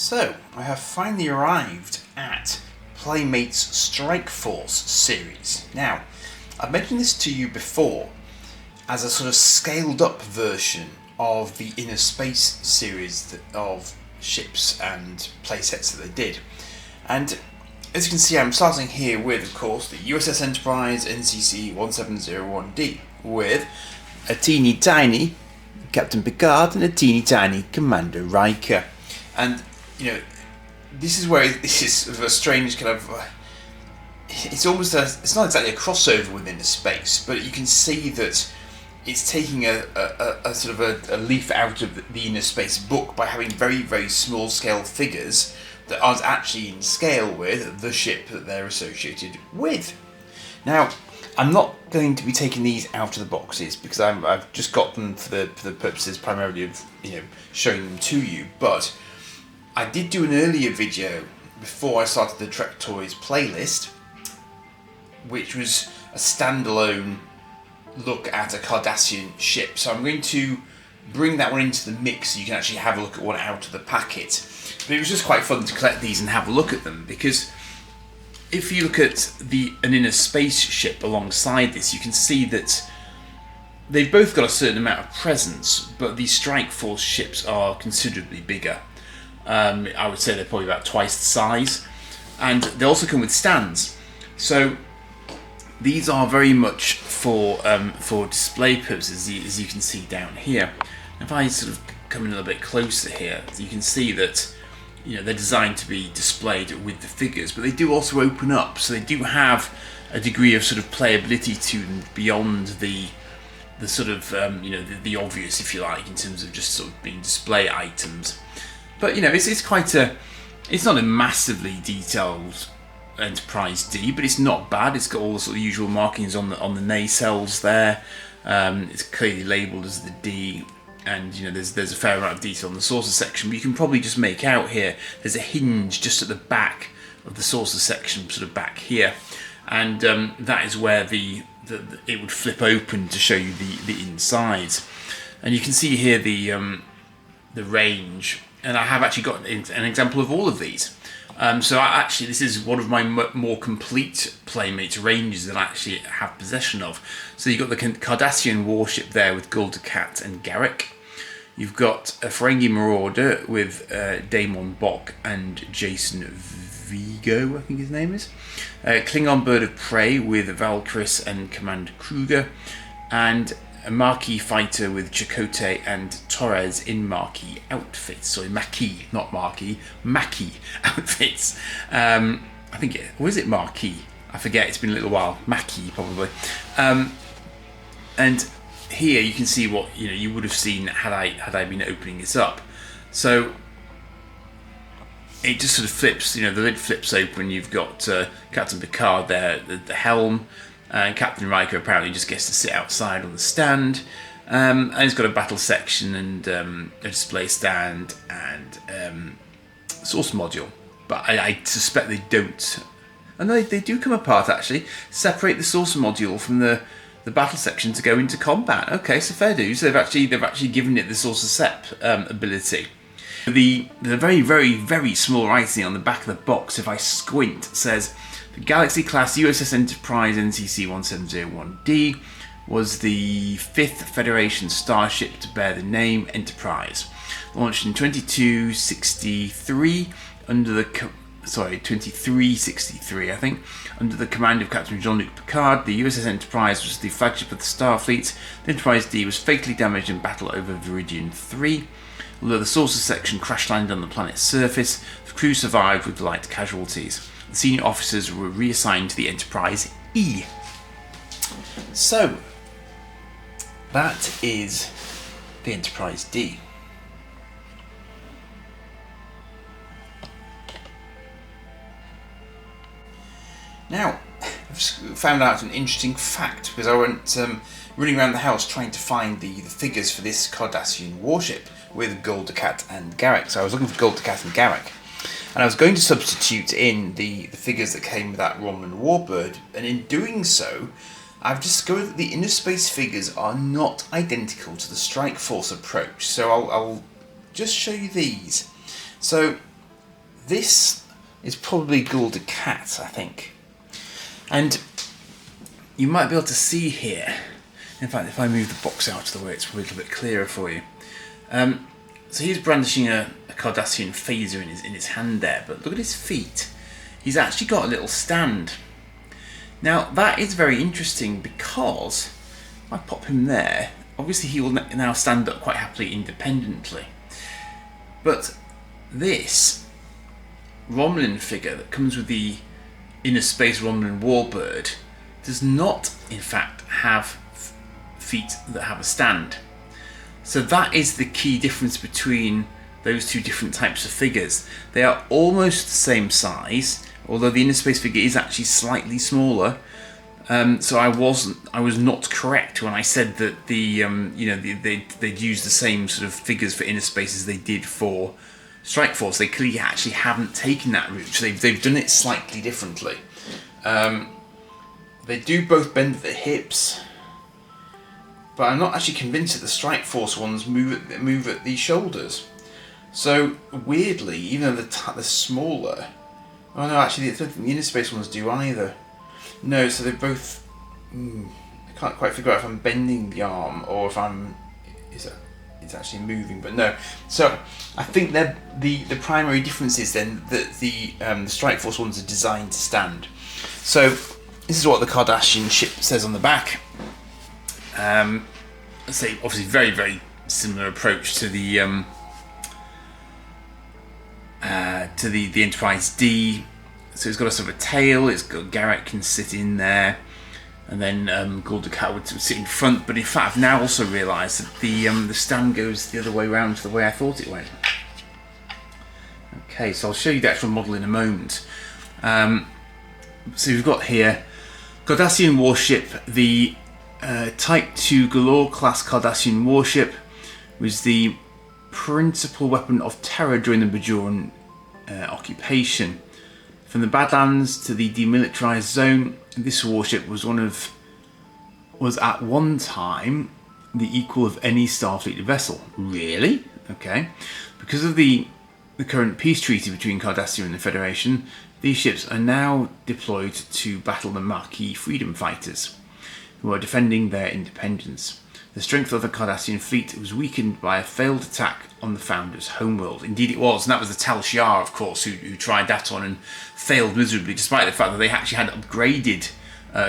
So, I have finally arrived at Playmates Strike Force series. Now, I've mentioned this to you before as a sort of scaled up version of the Inner Space series of ships and playsets that they did. And as you can see, I'm starting here with, of course, the USS Enterprise NCC 1701D with a teeny tiny Captain Picard and a teeny tiny Commander Riker. And, you know, this is where this is sort of a strange kind of... it's almost it's not exactly a crossover within the space, but you can see that it's taking a sort of a leaf out of the Inner Space book by having very, very small scale figures that aren't actually in scale with the ship that they're associated with. Now, I'm not going to be taking these out of the boxes because I've just got them for the purposes primarily of showing them to you. But I did do an earlier video before I started the Trek Toys playlist, which was a standalone look at a Cardassian ship. So I'm going to bring that one into the mix so you can actually have a look at one out of the packet. But it was just quite fun to collect these and have a look at them, because if you look at an Inner Space ship alongside this, you can see that they've both got a certain amount of presence, but these Strike Force ships are considerably bigger. I would say they're probably about twice the size, and they also come with stands. So these are very much for display purposes, as you can see down here. If I sort of come in a little bit closer here, you can see that they're designed to be displayed with the figures, but they do also open up, so they do have a degree of sort of playability to them beyond the sort of the obvious, if you like, in terms of just sort of being display items. But it's quite it's not a massively detailed Enterprise D, but it's not bad. It's got all the sort of usual markings on the nacelles there. It's clearly labelled as the D. And there's a fair amount of detail on the saucer section, but you can probably just make out here there's a hinge just at the back of the saucer section, sort of back here, and that is where it would flip open to show you the insides. And you can see here the range, and I have actually got an example of all of these. So actually this is one of my more complete Playmates ranges that I actually have possession of. So you've got the Cardassian warship there with Gul Dukat and Garrick. You've got a Ferengi Marauder with Damon Bock and Jason Vigo, I think his name is. Klingon Bird of Prey with Valkyris and Commander Kruger. And a Maquis fighter with Chakotay and Torres in Maquis outfits. Sorry, Maquis, not Marquis. Maquis outfits. I think or is it Marquis? I forget, it's been a little while. Maquis, probably. And here you can see what you would have seen had I been opening this up. So it just sort of flips, the lid flips open. You've got Captain Picard there, the helm, and Captain Riker apparently just gets to sit outside on the stand. And he's got a battle section and a display stand and source module. But I suspect they don't. And they do come apart actually. Separate the source module from the battle section to go into combat. Okay, so fair dues. They've actually given it the source of SEP ability. The very, very, very small writing on the back of the box, if I squint, says the Galaxy class USS Enterprise NCC 1701D was the 5th Federation starship to bear the name Enterprise. Launched in 2363 under the 2363, I think, under the command of Captain Jean-Luc Picard. The USS Enterprise was the flagship of the Starfleet. The Enterprise D was fatally damaged in battle over Viridian 3. Although the saucer section crash-landed on the planet's surface, the crew survived with light casualties. The senior officers were reassigned to the Enterprise E. So, that is the Enterprise D. Now, I've just found out an interesting fact because I went running around the house trying to find the figures for this Cardassian warship with Gul Dukat and Garrick. So I was looking for Gul Dukat and Garrick, and I was going to substitute in the figures that came with that Romulan warbird, and in doing so, I've discovered that the Inner Space figures are not identical to the Strike Force approach. So I'll just show you these. So this is probably Gulda Cat, I think. And you might be able to see here, in fact if I move the box out of the way it's a little bit clearer for you. So he's brandishing a Cardassian phaser in his hand there, but look at his feet. He's actually got a little stand. Now that is very interesting because if I pop him there, obviously he will now stand up quite happily independently. But this Romulan figure that comes with the Inner Space Romulan Warbird does not, in fact, have feet that have a stand. So that is the key difference between those two different types of figures. They are almost the same size, although the Inner Space figure is actually slightly smaller. So I was not correct when I said that they'd use the same sort of figures for Inner Space as they did for Strike Force. They clearly actually haven't taken that route. So they've done it slightly differently. They do both bend at the hips, but I'm not actually convinced that the Strike Force ones move at the shoulders. So weirdly, even though they're smaller, oh no, actually I don't think the Inner Space ones do either. No, so they're both. I can't quite figure out if I'm bending the arm or if it's actually moving, but no. So I think that the primary difference is then that the Strike Force ones are designed to stand. So this is what the Cardassian ship says on the back. Let's say obviously very, very similar approach to the Enterprise D. So it's got a sort of a tail. It's got Garrett can sit in there, and then Gulda Cat would sit in front. But in fact, I've now also realised that the stand goes the other way around to the way I thought it went. Okay, so I'll show you the actual model in a moment. So we've got here Cardassian warship, the Type 2 Galore class Cardassian warship, was the principal weapon of terror during the Bajoran occupation. From the Badlands to the demilitarized zone, this warship was at one time the equal of any Starfleet vessel. Really? Okay. Because of the current peace treaty between Cardassia and the Federation, these ships are now deployed to battle the Maquis freedom fighters, who are defending their independence. The strength of the Cardassian fleet was weakened by a failed attack on the Founder's homeworld. Indeed it was, and that was the Tal Shiar, of course, who tried that on and failed miserably, despite the fact that they actually had upgraded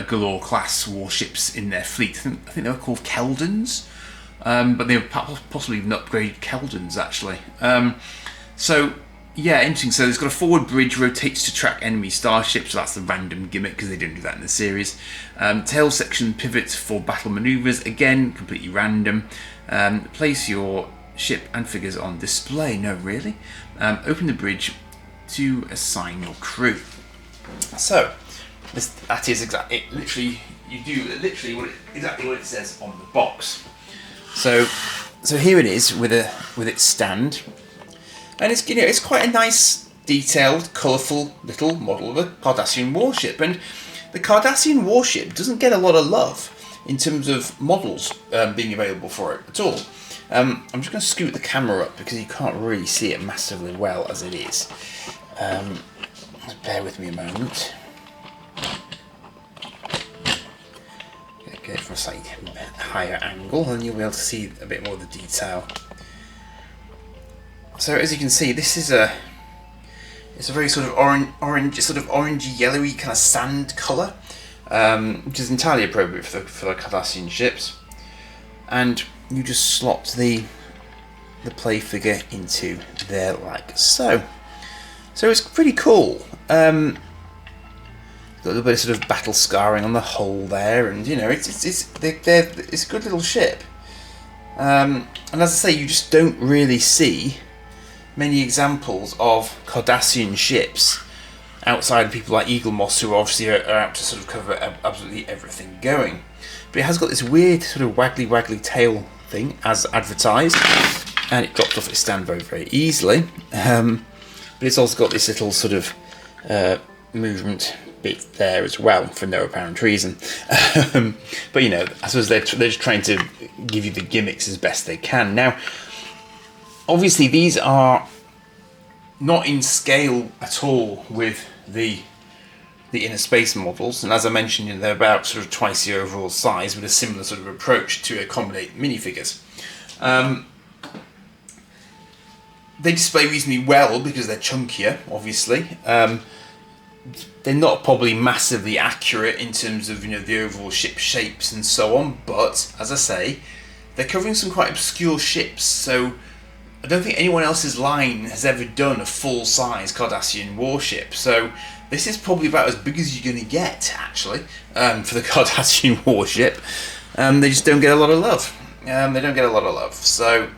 Galore-class warships in their fleet. I think they were called Keldons, but they were possibly even upgraded Keldons, actually. So, yeah, interesting. So it's got a forward bridge, rotates to track enemy starships, so that's the random gimmick, because they don't do that in the series. Tail section pivots for battle maneuvers, again, completely random. Place your ship and figures on display. No, really? Open the bridge to assign your crew. So, that is exactly it. Literally, you do exactly what it says on the box. So here it is with its stand. And it's quite a nice, detailed, colourful little model of a Cardassian warship. And the Cardassian warship doesn't get a lot of love in terms of models being available for it at all. I'm just going to scoot the camera up because you can't really see it massively well as it is. Just bear with me a moment. Get it from a slightly higher angle and you'll be able to see a bit more of the detail. So as you can see, this is it's a very sort of orangey yellowy kind of sand colour, which is entirely appropriate for the Cardassian ships. And you just slot the play figure into there like so. So it's pretty cool. Got a little bit of sort of battle scarring on the hull there, and it's a good little ship. And as I say, you just don't really see many examples of Cardassian ships outside of people like Eagle Moss, who obviously are out to sort of cover absolutely everything going. But it has got this weird sort of waggly tail thing as advertised, and it drops off its stand very, very easily. But it's also got this little sort of movement bit there as well for no apparent reason. But I suppose they're just trying to give you the gimmicks as best they can. Now, obviously these are not in scale at all with the inner space models, and as I mentioned, they're about sort of twice the overall size, with a similar sort of approach to accommodate minifigures. They display reasonably well because they're chunkier, obviously. They're not probably massively accurate in terms of the overall ship shapes and so on, but as I say, they're covering some quite obscure ships, so I don't think anyone else's line has ever done a full-size Cardassian warship, so this is probably about as big as you're going to get, actually, for the Cardassian warship. They just don't get a lot of love. So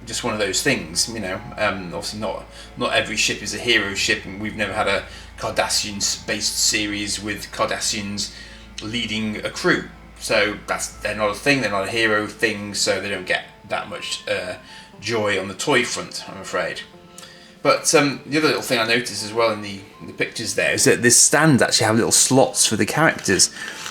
just one of those things, obviously not every ship is a hero ship, and we've never had a Cardassian-based series with Cardassians leading a crew. So they're not a thing, they're not a hero thing, so they don't get that much joy on the toy front, I'm afraid. But the other little thing I noticed as well in the pictures there is that this stands actually have little slots for the characters.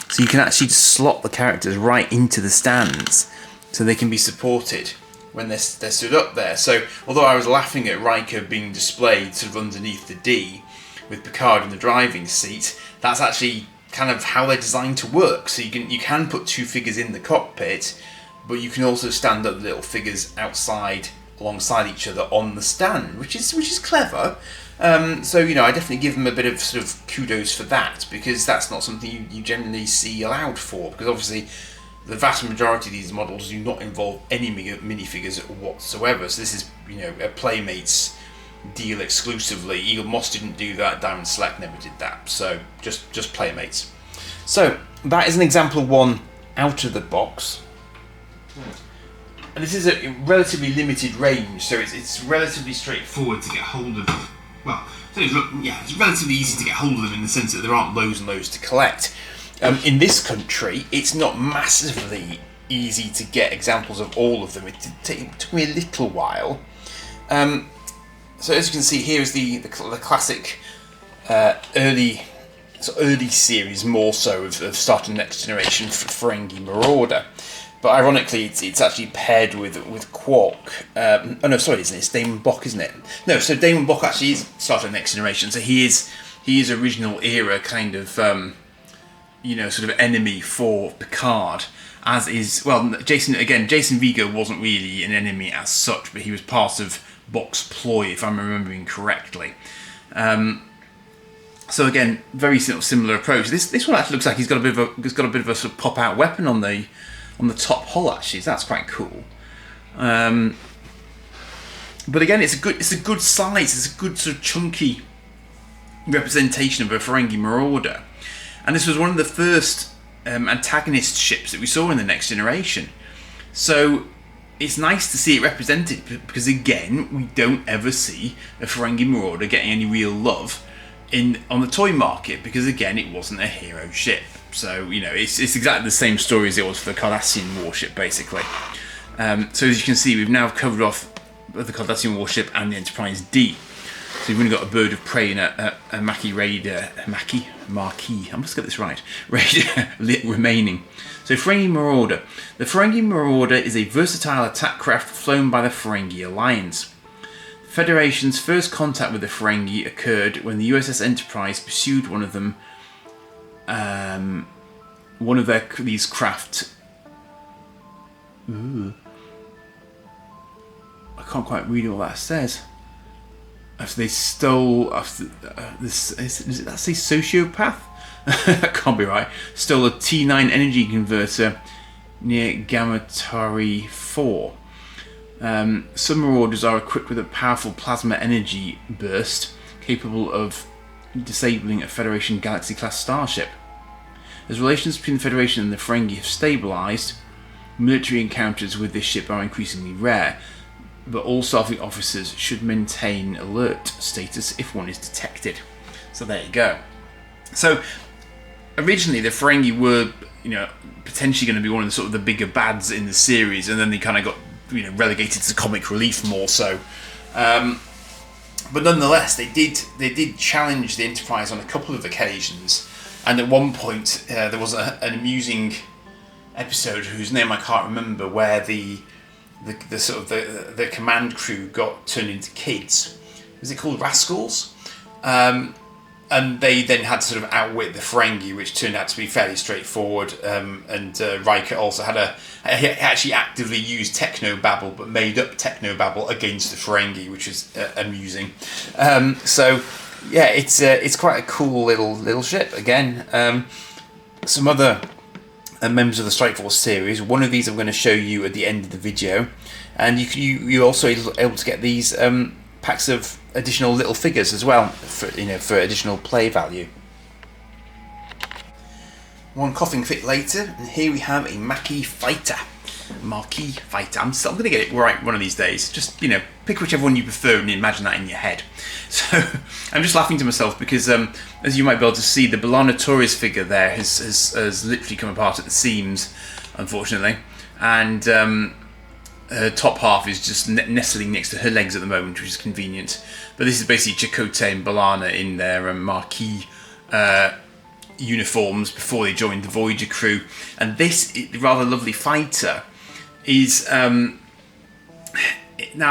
So you can actually just slot the characters right into the stands so they can be supported when they're stood up there. So although I was laughing at Riker being displayed sort of underneath the D with Picard in the driving seat, that's actually kind of how they're designed to work. So you can put two figures in the cockpit, but you can also stand up little figures outside alongside each other on the stand, which is clever. So I definitely give them a bit of sort of kudos for that, because that's not something you generally see allowed for, because obviously the vast majority of these models do not involve any minifigures whatsoever. So this is a Playmates deal exclusively. Eagle Moss didn't do that, Diamond Select never did that, so just Playmates. So that is an example of one out of the box. And this is a relatively limited range, so it's relatively straightforward to get hold of. Well, it's relatively easy to get hold of them in the sense that there aren't loads and loads to collect. In this country, it's not massively easy to get examples of all of them. It took me a little while. So as you can see, here is the classic early series, more so of Star Trek Next Generation for Ferengi Marauder. But ironically, it's actually paired with Quark. It's Damon Bock, isn't it? No, so Damon Bock actually is Star Trek Next Generation. So he is original era kind of sort of enemy for Picard. As is Jason Vigo wasn't really an enemy as such, but he was part of Bock's ploy, if I'm remembering correctly. So again, very similar approach. This one actually looks like he's got a bit of a sort of pop out weapon on the top hull, actually, so that's quite cool. But again, it's a good size, it's a good sort of chunky representation of a Ferengi Marauder. And this was one of the first antagonist ships that we saw in the Next Generation. So it's nice to see it represented, because again, we don't ever see a Ferengi Marauder getting any real love on the toy market, because again, it wasn't a hero ship. So it's exactly the same story as it was for the Cardassian warship, basically. So as you can see, we've now covered off the Cardassian warship and the Enterprise D. So we've only got a bird of prey and a Maquis Raider, Marquis, I must get this right, Raider remaining. So Ferengi Marauder. The Ferengi Marauder is a versatile attack craft flown by the Ferengi Alliance. The Federation's first contact with the Ferengi occurred when the USS Enterprise pursued one of these craft. Ooh. I can't quite read all that says. After they stole, does that say sociopath? That can't be right. Stole a T9 energy converter near Gamatari 4. Some Marauders are equipped with a powerful plasma energy burst capable of disabling a Federation Galaxy-class starship. As relations between the Federation and the Ferengi have stabilised, military encounters with this ship are increasingly rare, but all Starfleet officers should maintain alert status if one is detected. So there you go. So originally the Ferengi were, potentially going to be one of the sort of the bigger bads in the series, and then they kind of got, relegated to comic relief more so. But nonetheless, they did challenge the Enterprise on a couple of occasions, and at one point there was an amusing episode whose name I can't remember, where the command crew got turned into kids, was it called Rascals? And they then had to sort of outwit the Ferengi, which turned out to be fairly straightforward. And Riker also he actually actively used technobabble, but made up technobabble against the Ferengi, which is amusing. So yeah, it's quite a cool little ship. Again, some other members of the Strike Force series. One of these I'm going to show you at the end of the video, and you're also able to get these packs of additional little figures as well for additional play value. One coughing fit later, and here we have a Maquis fighter. Marquis fighter. I'm going to get it right one of these days. Just pick whichever one you prefer and imagine that in your head. So I'm just laughing to myself because as you might be able to see, the B'Elanna Torres figure there has literally come apart at the seams, unfortunately, and her top half is just nestling next to her legs at the moment, which is convenient. But this is basically Chakotay and B'Elanna in their Marquis uniforms before they joined the Voyager crew. And this rather lovely fighter is now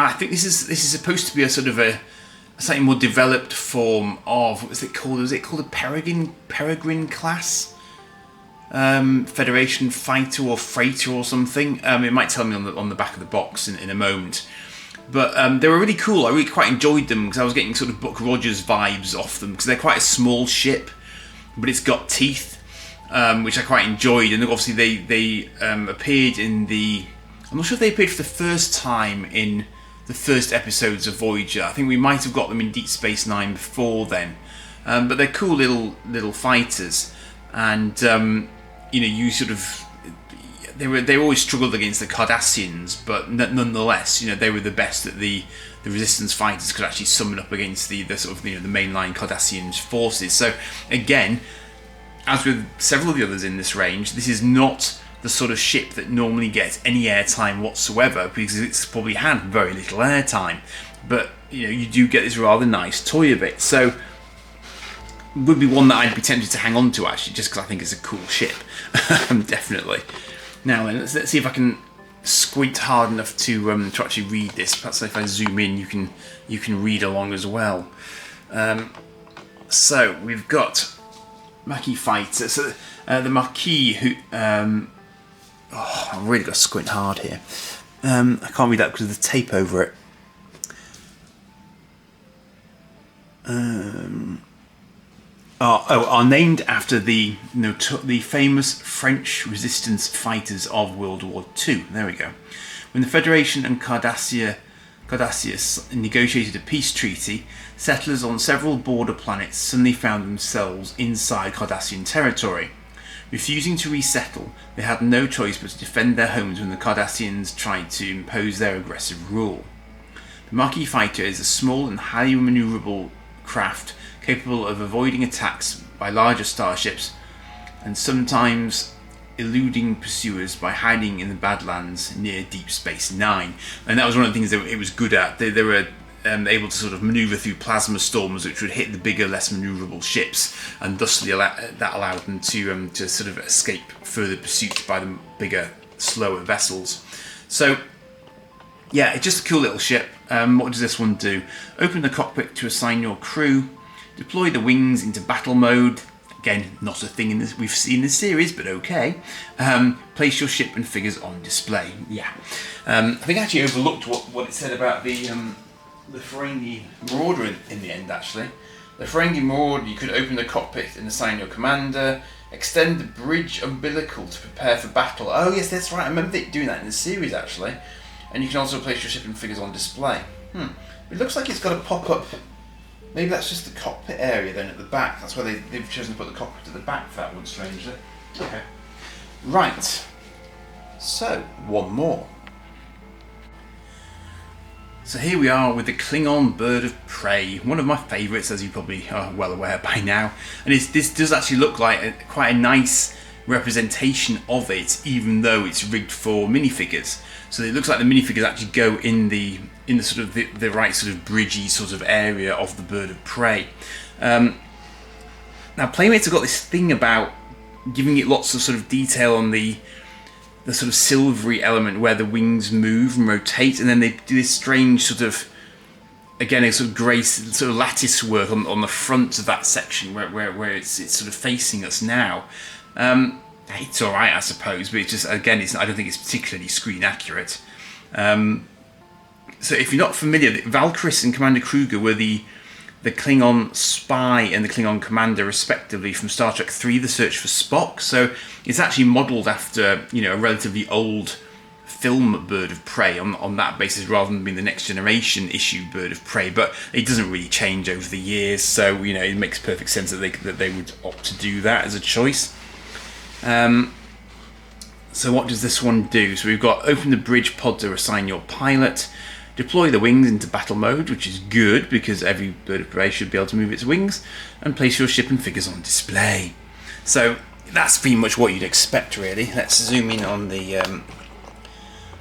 I think this is supposed to be a sort of a slightly more developed form of, what was it called? Was it called a Peregrine class? Federation fighter or freighter or something. It might tell me on the back of the box in a moment. But they were really cool. I really quite enjoyed them because I was getting sort of Buck Rogers vibes off them because they're quite a small ship, but it's got teeth, which I quite enjoyed. And obviously they appeared in the... I'm not sure if they appeared for the first time in the first episodes of Voyager. I think we might have got them in Deep Space Nine before then. But they're cool little fighters. And you sort of... They always struggled against the Cardassians, but nonetheless, they were the best that the Resistance fighters could actually summon up against the sort of the mainline Cardassian forces. So again, as with several of the others in this range, this is not the sort of ship that normally gets any airtime whatsoever because it's probably had very little airtime. But you do get this rather nice toy of it. So would be one that I'd be tempted to hang on to actually, just because I think it's a cool ship, definitely. Now then, let's see if I can squint hard enough to actually read this. Perhaps if I zoom in, you can read along as well. So we've got Maquis fighter. So the Marquis, who I've really got to squint hard here. I can't read that because of the tape over it. Are named after the famous French resistance fighters of World War II. There we go. When the Federation and Cardassius negotiated a peace treaty, settlers on several border planets suddenly found themselves inside Cardassian territory. Refusing to resettle, they had no choice but to defend their homes when the Cardassians tried to impose their aggressive rule. The Maquis fighter is a small and highly maneuverable craft capable of avoiding attacks by larger starships and sometimes eluding pursuers by hiding in the Badlands near Deep Space Nine. And that was one of the things that it was good at. They were able to sort of maneuver through plasma storms which would hit the bigger, less maneuverable ships, and thusly that allowed them to sort of escape further pursuit by the bigger, slower vessels. So yeah, it's just a cool little ship. What does this one do? Open the cockpit to assign your crew. Deploy the wings into battle mode. Again, not a thing we've seen in this series, but okay. Place your ship and figures on display. Yeah. I think I actually overlooked what it said about the Ferengi Marauder in the end, actually. The Ferengi Marauder, you could open the cockpit and assign your commander. Extend the bridge umbilical to prepare for battle. Oh yes, that's right. I remember it doing that in the series, actually. And you can also place your ship and figures on display. It looks like it's got a pop-up. Maybe that's just the cockpit area then at the back. That's why they've chosen to put the cockpit at the back for that one, strangely. Okay. Right. So, one more. So here we are with the Klingon Bird of Prey, one of my favourites, as you probably are well aware by now. And this does actually look like quite a nice representation of it, even though it's rigged for minifigures. So it looks like the minifigures actually go in the sort of the right sort of bridgy sort of area of the Bird of Prey. Now Playmates have got this thing about giving it lots of sort of detail on the sort of silvery element where the wings move and rotate, and then they do this strange sort of again, a sort of grey sort of lattice work on the front of that section where it's sort of facing us now. It's all right, I suppose, but it's just, again, I don't think it's particularly screen accurate. So if you're not familiar, Valkyris and Commander Kruger were the Klingon spy and the Klingon commander, respectively, from Star Trek III: The Search for Spock. So it's actually modelled after, a relatively old film Bird of Prey on that basis, rather than being the Next Generation issue Bird of Prey. But it doesn't really change over the years, so it makes perfect sense that they would opt to do that as a choice. So what does this one do? So we've got open the bridge pod to assign your pilot, deploy the wings into battle mode, which is good because every Bird of Prey should be able to move its wings, and place your ship and figures on display. So that's pretty much what you'd expect, really. Let's zoom in on the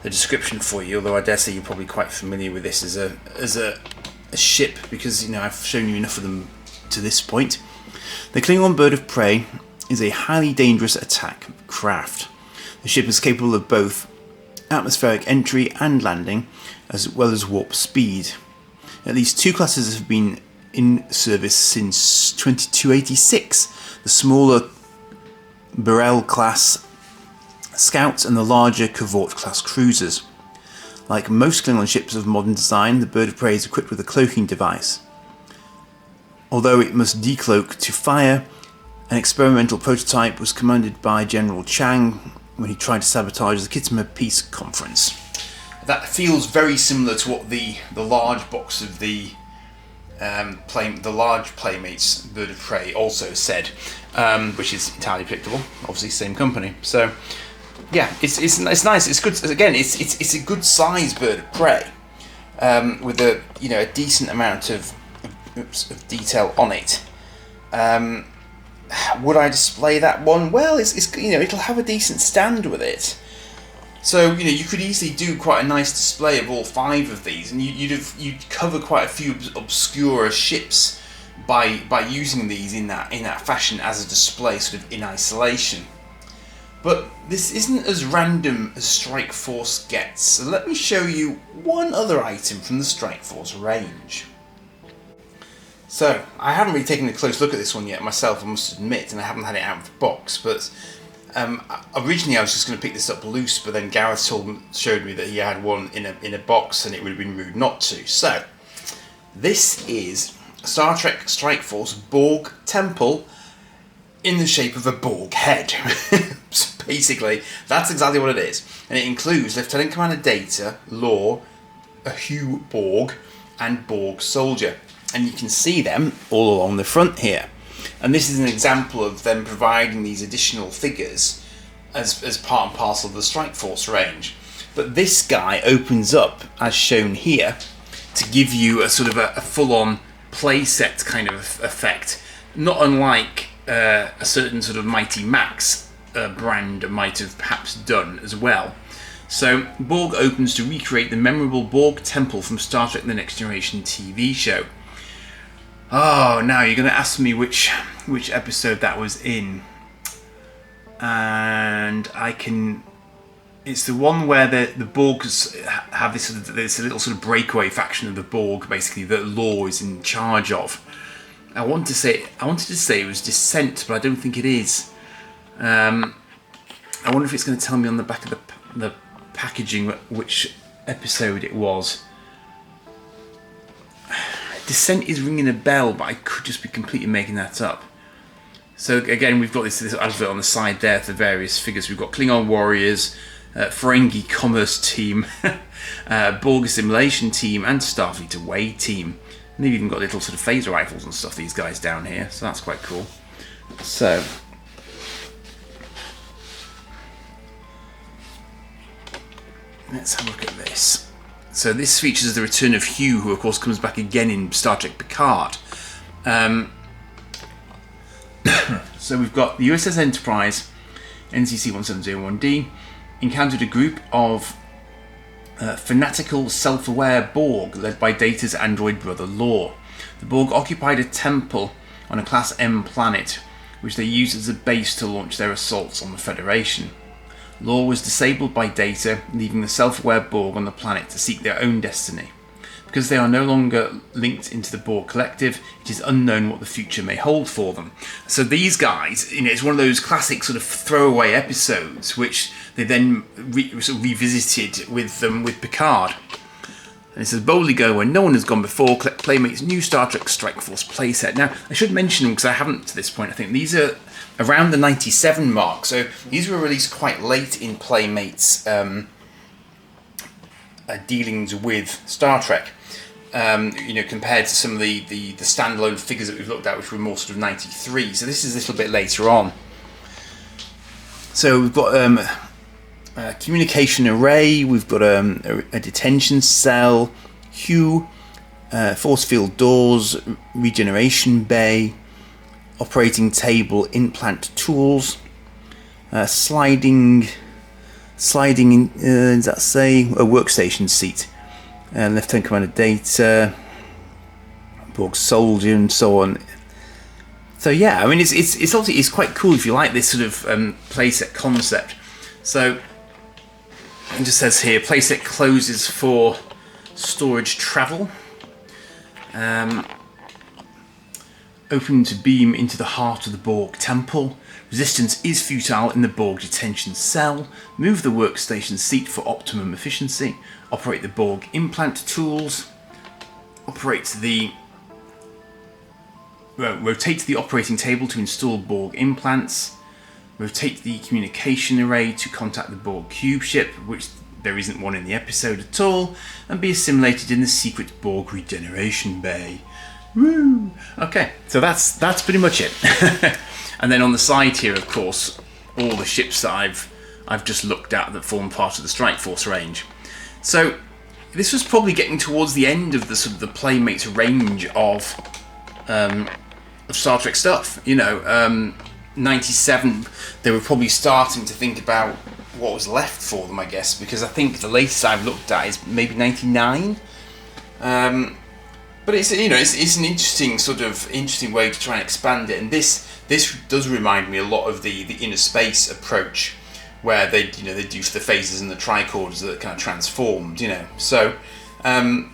description for you, although I dare say you're probably quite familiar with this as a ship, because I've shown you enough of them to this point. The Klingon Bird of Prey is a highly dangerous attack craft. The ship is capable of both atmospheric entry and landing, as well as warp speed. At least 2 classes have been in service since 2286, the smaller Burrell class scouts and the larger Cavort class cruisers. Like most Klingon ships of modern design, the Bird of Prey is equipped with a cloaking device. Although it must decloak to fire, an experimental prototype was commanded by General Chang when he tried to sabotage the Khitomer Peace Conference. That feels very similar to what the large box of the large Playmates Bird of Prey also said, which is entirely predictable. Obviously, same company. So, yeah, it's nice. It's good. Again, it's a good size Bird of Prey with a decent amount of detail on it. Would I display that one? Well, it'll have a decent stand with it. So you could easily do quite a nice display of all 5 of these, and you'd cover quite a few obscure ships by using these in that fashion as a display, sort of in isolation. But this isn't as random as Strike Force gets. So let me show you one other item from the Strike Force range. So I haven't really taken a close look at this one yet myself, I must admit, and I haven't had it out of the box, but. Originally I was just going to pick this up loose, but then Gareth showed me that he had one in a box and it would have been rude not to. So, this is Star Trek Strike Force Borg Temple in the shape of a Borg head. So basically, that's exactly what it is. And it includes Lieutenant Commander Data, Lore, a Hugh Borg, and Borg Soldier. And you can see them all along the front here. And this is an example of them providing these additional figures as part and parcel of the Strike Force range. But this guy opens up, as shown here, to give you a sort of a full-on playset kind of effect, not unlike a certain sort of Mighty Max brand might have perhaps done as well. So Borg opens to recreate the memorable Borg Temple from Star Trek: The Next Generation TV show. Oh, now you're going to ask me which episode that was in, and I can. It's the one where the Borgs have this little sort of breakaway faction of the Borg, basically, that Lore is in charge of. I wanted to say it was Descent, but I don't think it is. I wonder if it's going to tell me on the back of the packaging which episode it was. Descent is ringing a bell, but I could just be completely making that up. So again, we've got this advert on the side there for various figures. We've got Klingon Warriors, Ferengi Commerce Team, Borg Assimilation Team, and Starfleet Away Team. And they've even got little sort of phaser rifles and stuff, these guys down here, so that's quite cool. So, let's have a look at this. So this features the return of Hugh, who of course comes back again in Star Trek Picard. So we've got the USS Enterprise, NCC 1701D, encountered a group of fanatical, self-aware Borg led by Data's android brother Lore. The Borg occupied a temple on a Class M planet, which they used as a base to launch their assaults on the Federation. Lore was disabled by Data, leaving the self-aware Borg on the planet to seek their own destiny. Because they are no longer linked into the Borg collective, it is unknown what the future may hold for them. So these guys, it's one of those classic sort of throwaway episodes which they then sort of revisited with Picard. And it says, boldly go where no one has gone before, collect Playmates' new Star Trek Strike Force playset. Now, I should mention them because I haven't to this point. I think these are around the 97 mark. So these were released quite late in Playmates' dealings with Star Trek. Compared to some of the standalone figures that we've looked at, which were more sort of 93. So this is a little bit later on. So we've got a communication array, we've got a detention cell, Hue, force field doors, regeneration bay, operating table, implant tools, sliding. Does that say a workstation seat? Lieutenant Commander data, Borg soldier, and so on. So yeah, I mean it's obviously it's quite cool if you like this sort of playset concept. So it just says here, playset closes for storage travel. Open to beam into the heart of the Borg Temple. Resistance is futile in the Borg detention cell. Move the workstation seat for optimum efficiency. Operate the Borg implant tools. Rotate the operating table to install Borg implants. Rotate the communication array to contact the Borg cube ship, which there isn't one in the episode at all, and be assimilated in the secret Borg regeneration bay. Woo! Okay, so that's pretty much it. And then on the side here, of course, all the ships that I've just looked at that form part of the Strike Force range. So this was probably getting towards the end of the sort of the Playmates range of Star Trek stuff. 97, they were probably starting to think about what was left for them, I guess, because I think the latest I've looked at is maybe 99. But it's it's an interesting way to try and expand it, and this does remind me a lot of the Inner Space approach, where they do the phases and the tricorders that are kind of transformed. So I'm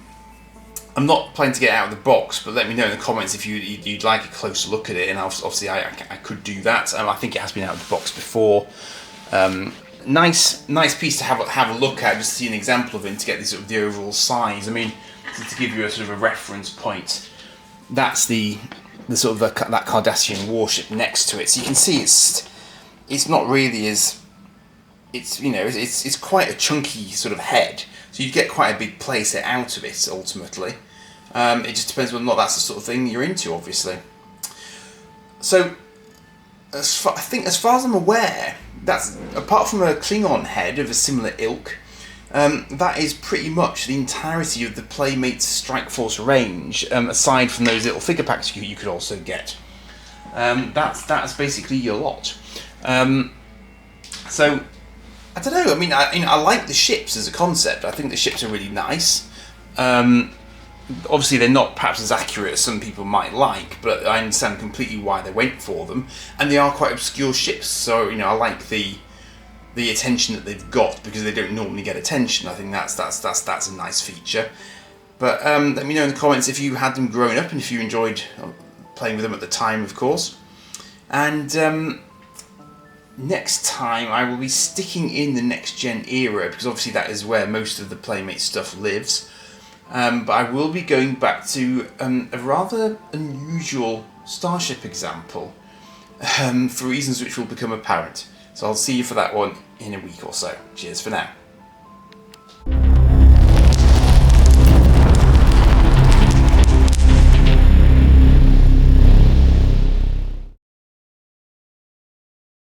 not planning to get it out of the box, but let me know in the comments if you'd like a closer look at it, and obviously I could do that. I think it has been out of the box before. Nice piece to have a look at, just to see an example of it, and to get the overall size. I mean, to give you a sort of a reference point, that's the sort of that Cardassian warship next to it. So you can see it's not really as it's quite a chunky sort of head. So you get quite a big playset out of it ultimately. It just depends whether or not that's the sort of thing you're into, obviously. So as far as I'm aware, that's apart from a Klingon head of a similar ilk. That is pretty much the entirety of the Playmates Strike Force range, aside from those little figure packs you could also get. That's basically your lot. So, I don't know, I mean, I like the ships as a concept. I think the ships are really nice. Obviously they're not perhaps as accurate as some people might like, but I understand completely why they went for them. And they are quite obscure ships, so I like the attention that they've got, because they don't normally get attention. I think that's a nice feature. But let me know in the comments if you had them growing up and if you enjoyed playing with them at the time, of course. And next time I will be sticking in the next gen era, because obviously that is where most of the Playmate stuff lives. But I will be going back to a rather unusual starship example, for reasons which will become apparent. So I'll see you for that one in a week or so. Cheers for now.